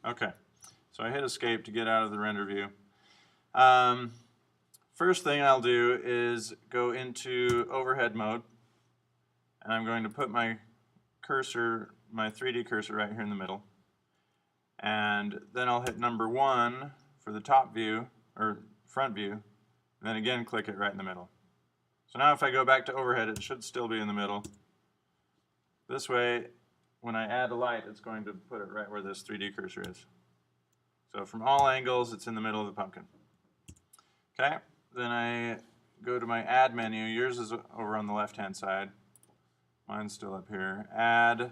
Okay, so I hit escape to get out of the render view. First thing I'll do is go into overhead mode, and I'm going to put my cursor, my 3D cursor right here in the middle. And then I'll hit number 1 for the top view, or front view, and then again click it right in the middle. So now if I go back to overhead, it should still be in the middle. This way, when I add a light, it's going to put it right where this 3D cursor is. So from all angles, it's in the middle of the pumpkin. Okay, then I go to my add menu. Yours is over on the left-hand side. Mine's still up here. Add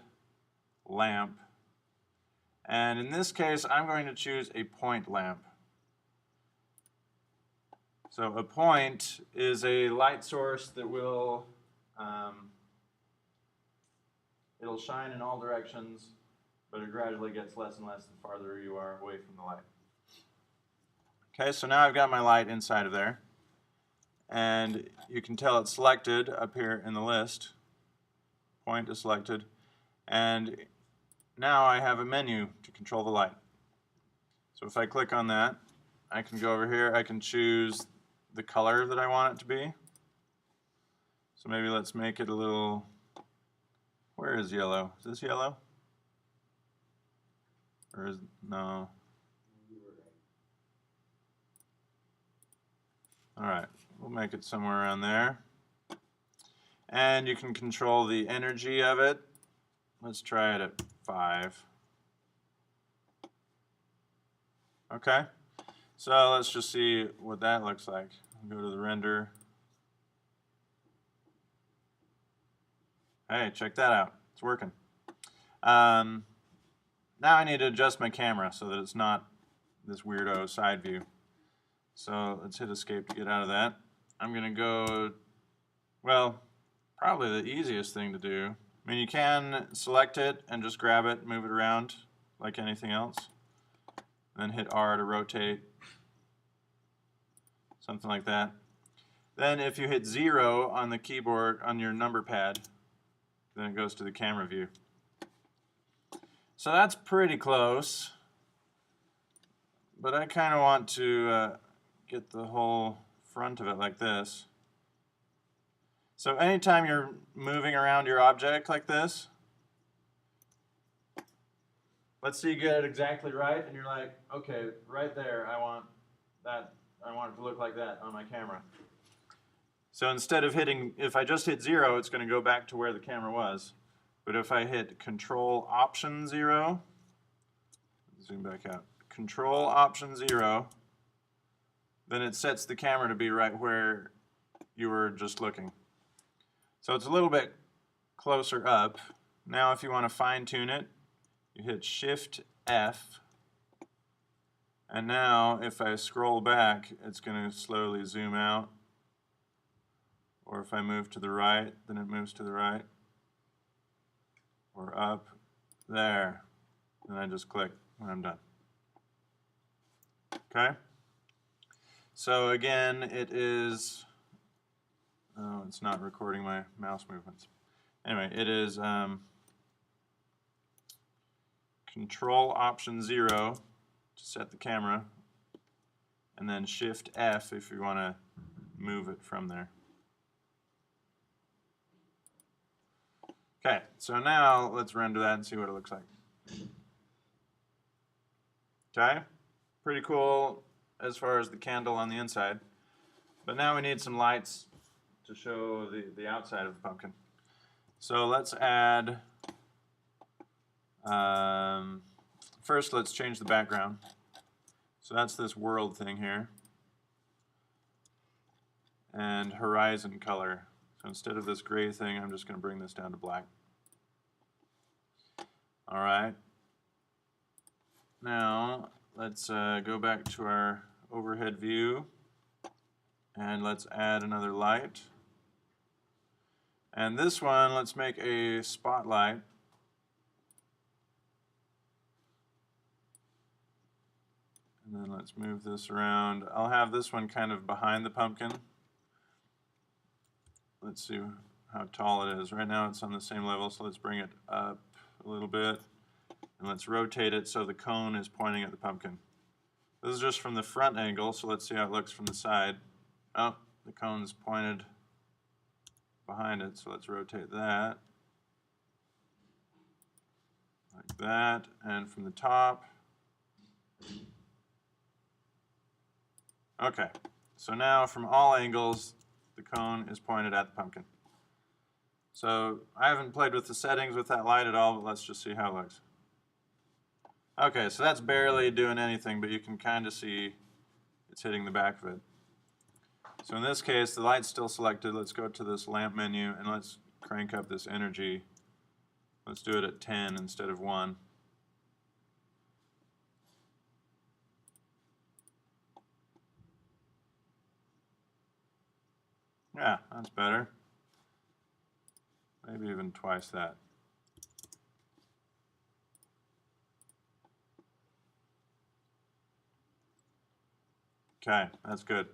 lamp. And in this case, I'm going to choose a point lamp. So a point is a light source that will it'll shine in all directions, but it gradually gets less and less the farther you are away from the light. Okay, so now I've got my light inside of there, and you can tell it's selected up here in the list. Point is selected, and now I have a menu to control the light. So if I click on that, I can go over here, I can choose the color that I want it to be. So maybe let's make it a little, where is yellow? Is this yellow? Or is, no. Alright, we'll make it somewhere around there. And you can control the energy of it. Let's try it at 5. Okay, so let's just see what that looks like. Go to the render. Hey, check that out. It's working. Now I need to adjust my camera so that it's not this weirdo side view. So let's hit escape to get out of that. I'm going to go, well, probably the easiest thing to do. I mean, you can select it and just grab it, move it around like anything else. Then hit R to rotate. Something like that. Then if you hit 0 on the keyboard on your number pad, then it goes to the camera view. So that's pretty close. But I kind of want to get the whole front of it like this. So anytime you're moving around your object like this, let's say you get it exactly right and you're like, okay, right there, I want that, I want it to look like that on my camera. So instead of hitting, if I just hit 0, it's going to go back to where the camera was. But if I hit Control Option 0, zoom back out, Control Option 0, then it sets the camera to be right where you were just looking. So it's a little bit closer up. Now if you want to fine tune it, you hit Shift F, and now if I scroll back, it's going to slowly zoom out. Or if I move to the right, then it moves to the right. Or up, there. And I just click when I'm done. Okay? So again, it is, oh, it's not recording my mouse movements. Anyway, it is Control Option 0 to set the camera, and then Shift F if you want to move it from there. Okay, so now let's render that and see what it looks like. Okay, pretty cool as far as the candle on the inside. But now we need some lights to show the outside of the pumpkin. So let's add, first let's change the background. So that's this world thing here. And horizon color. So instead of this gray thing, I'm just going to bring this down to black. Alright. Now, let's go back to our overhead view. And let's add another light. And this one, let's make a spotlight. And then let's move this around. I'll have this one kind of behind the pumpkin. Let's see how tall it is. Right now it's on the same level, so let's bring it up a little bit. And let's rotate it so the cone is pointing at the pumpkin. This is just from the front angle, so let's see how it looks from the side. Oh, the cone's pointed behind it, so let's rotate that. Like that, and from the top. Okay, so now from all angles, the cone is pointed at the pumpkin. So I haven't played with the settings with that light at all, but let's just see how it looks. Okay, so that's barely doing anything, but you can kind of see it's hitting the back of it. So in this case, the light's still selected. Let's go to this lamp menu and let's crank up this energy. Let's do it at 10 instead of 1. Yeah, that's better. Maybe even twice that. Okay, that's good.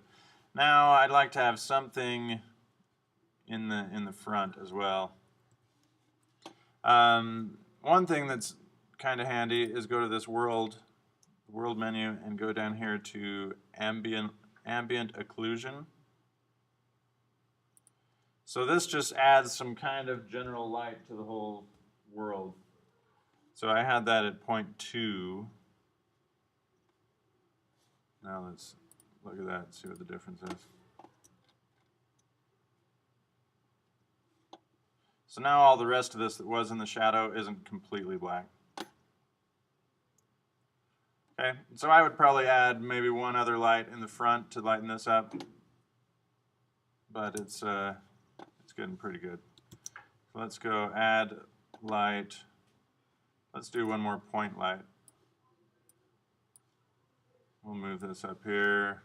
Now I'd like to have something in the front as well. One thing that's kind of handy is go to this world menu and go down here to ambient occlusion. So this just adds some kind of general light to the whole world. So I had that at 0.2. Now let's look at that and see what the difference is. So now all the rest of this that was in the shadow isn't completely black. Okay, so I would probably add maybe one other light in the front to lighten this up, but it's getting pretty good. So let's go add light. Let's do one more point light. We'll move this up here.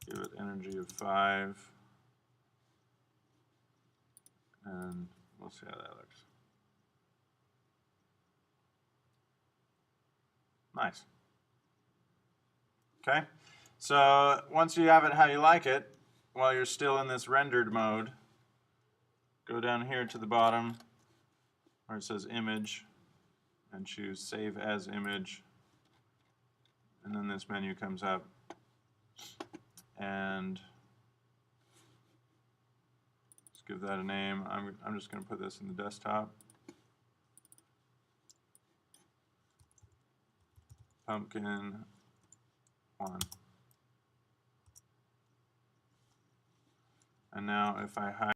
Give it energy of 5. And we'll see how that looks. Nice. Okay, so once you have it how you like it, while you're still in this rendered mode, go down here to the bottom where it says image and choose save as image, and then this menu comes up, and let's give that a name. I'm just going to put this in the desktop. Pumpkin 1. And now if I hide